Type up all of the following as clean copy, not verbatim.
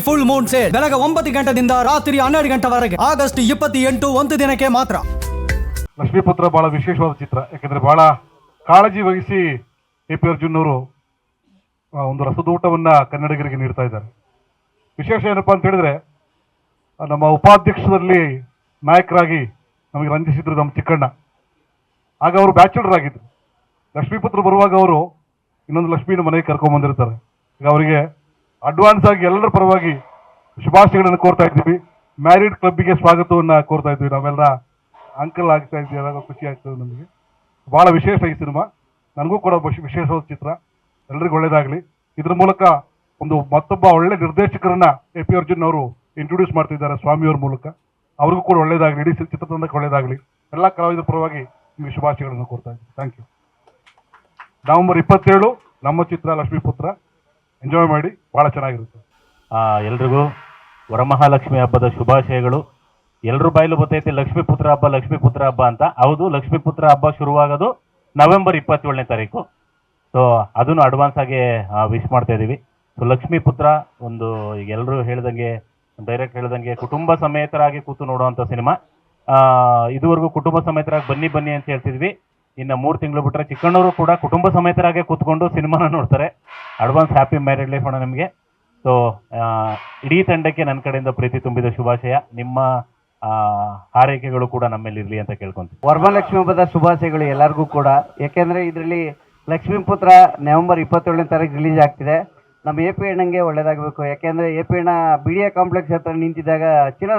Full Moon sale ಬೆಳಗ್ಗೆ 9 ಗಂಟೆದಿಂದ ರಾತ್ರಿ 12 ಗಂಟೆವರೆಗೆ ಆಗಸ್ಟ್ 28 ಒಂದು ದಿನಕ್ಕೆ ಮಾತ್ರ. ಲಕ್ಷ್ಮೀಪುತ್ರ ಬಹಳ ವಿಶೇಷವಾದ ಚಿತ್ರ. ಯಾಕಂದ್ರೆ ಬಹಳ ಕಾಳಜಿ ವಹಿಸಿ ಎ ಪಿ ಅರ್ಜುನ್ ಅವರು ಒಂದು ರಸದೂಟವನ್ನ ಕನ್ನಡಿಗರಿಗೆ ನೀಡ್ತಾ ಇದ್ದಾರೆ. ವಿಶೇಷ ಏನಪ್ಪಾ ಅಂತ ಹೇಳಿದ್ರೆ, ನಮ್ಮ ಉಪಾಧ್ಯಕ್ಷರಲ್ಲಿ ನಾಯಕರಾಗಿ ನಮಗೆ ರಂಜಿಸಿದ್ರು ನಮ್ಮ ಚಿಕ್ಕಣ್ಣ. ಆಗ ಅವರು ಬ್ಯಾಚುಲರ್ ಆಗಿದ್ರು. ಲಕ್ಷ್ಮೀಪುತ್ರ ಬರುವಾಗ ಅವರು ಇನ್ನೊಂದು ಲಕ್ಷ್ಮೀನ ಮನೆಗೆ ಕರ್ಕೊಂಡ್ ಬಂದಿರ್ತಾರೆ. ಈಗ ಅವರಿಗೆ ಅಡ್ವಾನ್ಸ್ ಆಗಿ ಎಲ್ಲರ ಪರವಾಗಿ ಶುಭಾಶಯಗಳನ್ನು ಕೋರ್ತಾ ಇದ್ದೀವಿ. ಮ್ಯಾರಿಡ್ ಕ್ಲಬ್ಗೆ ಸ್ವಾಗತವನ್ನ ಕೋರ್ತಾ ಇದ್ವಿ. ನಾವೆಲ್ಲ ಅಂಕಲ್ ಆಗ್ತಾ ಇದ್ದೀವಿ, ಅವಾಗ ಖುಷಿ ಆಗ್ತದೆ ನಮಗೆ. ಬಹಳ ವಿಶೇಷ ಈ ಸಿನಿಮಾ, ನನಗೂ ಕೂಡ ವಿಶೇಷವಾದ ಚಿತ್ರ. ಎಲ್ರಿಗೂ ಒಳ್ಳೇದಾಗಲಿ. ಇದ್ರ ಮೂಲಕ ಮತ್ತೊಬ್ಬ ಒಳ್ಳೆ ನಿರ್ದೇಶಕರನ್ನ ಎ ಪಿ ಅರ್ಜುನ್ ಅವರು ಇಂಟ್ರೊಡ್ಯೂಸ್ ಮಾಡ್ತಿದ್ದಾರೆ ಸ್ವಾಮಿಯವ್ರ ಮೂಲಕ. ಅವ್ರಿಗೂ ಕೂಡ ಒಳ್ಳೇದಾಗಲಿ, ಇಡೀ ಚಿತ್ರತಂಡಕ್ಕೆ ಒಳ್ಳೇದಾಗಲಿ. ಎಲ್ಲ ಕಲಾವಿದರ ಪರವಾಗಿ ನಿಮಗೆ ಶುಭಾಶಯಗಳನ್ನು ಕೋರ್ತಾ ಇದ್ದೀನಿ. Thank you. ನವೆಂಬರ್ 27 ನಮ್ಮ ಚಿತ್ರ ಲಕ್ಷ್ಮೀಪುತ್ರ. ಎಂಜಾಯ್ ಮಾಡಿ, ಬಹಳ ಚೆನ್ನಾಗಿರುತ್ತೆ. ಎಲ್ರಿಗೂ ವರಮಹಾಲಕ್ಷ್ಮಿ ಹಬ್ಬದ ಶುಭಾಶಯಗಳು. ಎಲ್ರ ಬಾಯಲು ಬರ್ತೈತಿ ಲಕ್ಷ್ಮೀಪುತ್ರ ಹಬ್ಬ ಅಂತ. ಹೌದು, ಲಕ್ಷ್ಮೀಪುತ್ರ ಹಬ್ಬ ಶುರುವಾಗೋದು ನವೆಂಬರ್ 27ನೇ ತಾರೀಕು. ಸೊ ಅದನ್ನು ಅಡ್ವಾನ್ಸ್ ಆಗಿ ವಿಶ್ ಮಾಡ್ತಾ ಇದ್ದೀವಿ. ಸೊ ಲಕ್ಷ್ಮೀಪುತ್ರ ಈಗ ಎಲ್ಲರೂ ಹೇಳ್ದಂಗೆ, ಡೈರೆಕ್ಟ್ ಹೇಳ್ದಂಗೆ ಕುಟುಂಬ ಸಮೇತರಾಗಿ ಕೂತು ನೋಡುವಂಥ ಸಿನಿಮಾ. ಇದುವರೆಗೂ ಕುಟುಂಬ ಸಮೇತರಾಗಿ ಬನ್ನಿ ಅಂತ ಹೇಳ್ತಿದ್ವಿ. ಇನ್ನು 3 ತಿಂಗಳು ಬಿಟ್ಟರೆ ಚಿಕ್ಕಣ್ಣವರು ಕೂಡ ಕುಟುಂಬ ಸಮೇತರಾಗೆ ಕೂತ್ಕೊಂಡು ಸಿನಿಮಾನ ನೋಡ್ತಾರೆ. ಅಡ್ವಾನ್ಸ್ ಹ್ಯಾಪಿ ಮ್ಯಾರಿಡ್ ಲೈಫ್ ಅಣ್ಣ ನಿಮಗೆ. ಸೊ ಇಡೀ ತಂಡಕ್ಕೆ ನನ್ನ ಕಡೆಯಿಂದ ಪ್ರೀತಿ ತುಂಬಿದ ಶುಭಾಶಯ. ನಿಮ್ಮ ಹಾರೈಕೆಗಳು ಕೂಡ ನಮ್ಮಲ್ಲಿರಲಿ ಅಂತ ಕೇಳ್ಕೊಂತೀವಿ. ವರಮಹಾಲಕ್ಷ್ಮಿ ಹಬ್ಬದ ಶುಭಾಶಯಗಳು ಎಲ್ಲರಿಗೂ ಕೂಡ. ಯಾಕೆಂದರೆ ಇದರಲ್ಲಿ ಲಕ್ಷ್ಮೀಪುತ್ರ ನವೆಂಬರ್ 27ನೇ ತಾರೀಕು ರಿಲೀಸ್ ಆಗ್ತಿದೆ. ನಮ್ಮ ಎ ಪಿ ಅಣ್ಣಂಗೆ ಒಳ್ಳೇದಾಗಬೇಕು. ಯಾಕೆಂದರೆ ಎ ಪಿ ಅಣ್ಣ ಬಿ ಡಿ ಎ ಕಾಂಪ್ಲೆಕ್ಸ್ ಹತ್ರ ನಿಂತಿದ್ದಾಗ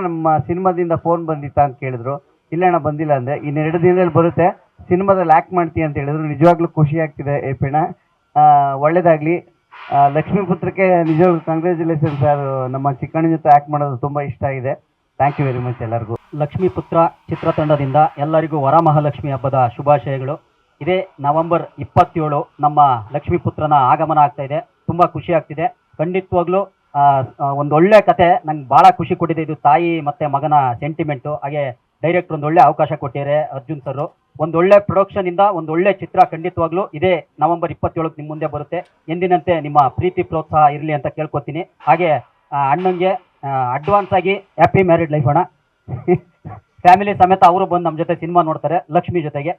ನಮ್ಮ ಸಿನಿಮಾದಿಂದ ಫೋನ್ ಬಂದಿತ್ತಾ ಅಂತ ಕೇಳಿದ್ರು. ಇಲ್ಲ ಅಣ್ಣ ಬಂದಿಲ್ಲ ಅಂದೆ. ಇನ್ನು 2 ದಿನದಲ್ಲಿ ಬರುತ್ತೆ, ಸಿನಿಮಾದಲ್ಲಿ ಆ್ಯಕ್ಟ್ ಮಾಡ್ತೀಯ ಅಂತ ಹೇಳಿದ್ರು. ನಿಜವಾಗ್ಲೂ ಖುಷಿ ಆಗ್ತಿದೆ ಎ ಪಿ ಅಣ್ಣ. ಒಳ್ಳೇದಾಗಲಿ. ಲಕ್ಷ್ಮೀಪುತ್ರಕ್ಕೆ ನಿಜವಾಗ್ಲೂ ಕಂಗ್ರ್ಯಾಚುಲೇಷನ್ ಸರ್. ನಮ್ಮ ಚಿಕ್ಕಣ್ಣ ಜೊತೆ ಆ್ಯಕ್ಟ್ ಮಾಡೋದು ತುಂಬ ಇಷ್ಟ ಆಗಿದೆ. ಥ್ಯಾಂಕ್ ಯು ವೆರಿ ಮಚ್ ಎಲ್ಲರಿಗೂ. ಲಕ್ಷ್ಮೀಪುತ್ರ ಚಿತ್ರತಂಡದಿಂದ ಎಲ್ಲರಿಗೂ ವರಮಹಾಲಕ್ಷ್ಮಿ ಹಬ್ಬದ ಶುಭಾಶಯಗಳು. ಇದೇ ನವೆಂಬರ್ 27 ನಮ್ಮ ಲಕ್ಷ್ಮೀಪುತ್ರನ ಆಗಮನ ಆಗ್ತಾ ಇದೆ. ತುಂಬ ಖುಷಿ ಆಗ್ತಿದೆ. ಖಂಡಿತವಾಗ್ಲೂ ಒಂದೊಳ್ಳೆ ಕತೆ ನಂಗೆ ಭಾಳ ಖುಷಿ ಕೊಟ್ಟಿದೆ. ಇದು ತಾಯಿ ಮತ್ತು ಮಗನ ಸೆಂಟಿಮೆಂಟು. ಹಾಗೆ ಡೈರೆಕ್ಟ್ರ್ ಒಂದೊಳ್ಳೆ ಅವಕಾಶ ಕೊಟ್ಟಿದ್ದಾರೆ ಅರ್ಜುನ್ ಸರ್. ಒಂದೊಳ್ಳೆ ಪ್ರೊಡಕ್ಷನಿಂದ ಒಂದೊಳ್ಳೆ ಚಿತ್ರ ಖಂಡಿತವಾಗ್ಲೂ ಇದೇ ನವೆಂಬರ್ 27 ನಿಮ್ಮ ಮುಂದೆ ಬರುತ್ತೆ. ಎಂದಿನಂತೆ ನಿಮ್ಮ ಪ್ರೀತಿ ಪ್ರೋತ್ಸಾಹ ಇರಲಿ ಅಂತ ಕೇಳ್ಕೊತೀನಿ. ಹಾಗೆ ಅಣ್ಣಂಗೆ ಅಡ್ವಾನ್ಸ್ ಆಗಿ ಹ್ಯಾಪಿ ಮ್ಯಾರಿಡ್ ಲೈಫ್ ಅಣ್ಣ. ಫ್ಯಾಮಿಲಿ ಸಮೇತ ಅವರು ಬಂದು ನಮ್ಮ ಜೊತೆ ಸಿನಿಮಾ ನೋಡ್ತಾರೆ ಲಕ್ಷ್ಮಿ ಜೊತೆಗೆ.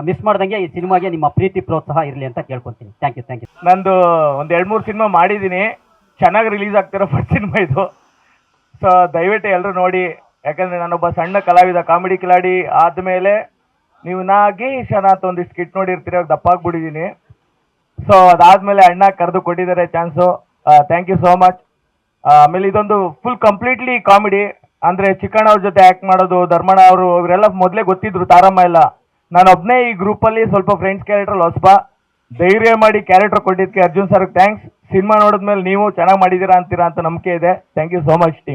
ಮಿಸ್ ಮಾಡ್ದಂಗೆ ಈ ಸಿನಿಮಾಗೆ ನಿಮ್ಮ ಪ್ರೀತಿ ಪ್ರೋತ್ಸಾಹ ಇರಲಿ ಅಂತ ಕೇಳ್ಕೊತೀನಿ. Thank you. ನಂದು ಒಂದು 2-3 ಸಿನಿಮಾ ಮಾಡಿದ್ದೀನಿ. ಚೆನ್ನಾಗಿ ರಿಲೀಸ್ ಆಗ್ತಿರೋ ಫಸ್ಟ್ ಸಿನಿಮಾ ಇದು. ಸೊ ದಯವಿಟ್ಟು ಎಲ್ಲರೂ ನೋಡಿ. ಯಾಕಂದರೆ ನಾನೊಬ್ಬ ಸಣ್ಣ ಕಲಾವಿದ, ಕಾಮಿಡಿ ಕಿಲಾಡಿ ಆದಮೇಲೆ ನೀವು ನಾಗೇಶನ ಅಂತ ಒಂದು ಸ್ಕಿಟ್ ನೋಡಿರ್ತೀರ, ದಪ್ಪಾಗ್ಬಿಟ್ಟಿದ್ದೀನಿ. ಸೊ ಅದಾದಮೇಲೆ ಅಣ್ಣ ಕರೆದು ಕೊಟ್ಟಿದ್ದಾರೆ chance. Thank you so much. ಆಮೇಲೆ ಇದೊಂದು ಫುಲ್ ಕಂಪ್ಲೀಟ್ಲಿ ಕಾಮಿಡಿ. ಅಂದರೆ ಚಿಕ್ಕಣ್ಣ ಅವ್ರ ಜೊತೆ ಆ್ಯಕ್ಟ್ ಮಾಡೋದು, ಧರ್ಮಣ್ಣ ಅವರು ಇವರೆಲ್ಲ ಮೊದಲೇ ಗೊತ್ತಿದ್ರು, ತಾರಮ್ಮ ಎಲ್ಲ. ನಾನು ಒಬ್ಬನೇ ಈ ಗ್ರೂಪಲ್ಲಿ ಸ್ವಲ್ಪ ಫ್ರೆಂಡ್ಸ್ ಕ್ಯಾರೆಕ್ಟ್ರಲ್ಲಿ ಹೊಸಬ. ಧೈರ್ಯ ಮಾಡಿ ಕ್ಯಾರೆಕ್ಟರ್ ಕೊಟ್ಟಿದ್ದಕ್ಕೆ ಅರ್ಜುನ್ ಸರ್ಗೆ ಥ್ಯಾಂಕ್ಸ್. ಸಿನಿಮಾ ನೋಡಿದ್ಮೇಲೆ ನೀವು ಚೆನ್ನಾಗಿ ಮಾಡಿದ್ದೀರಾ ಅಂತ ನಂಬಿಕೆ ಇದೆ. Thank you so much team.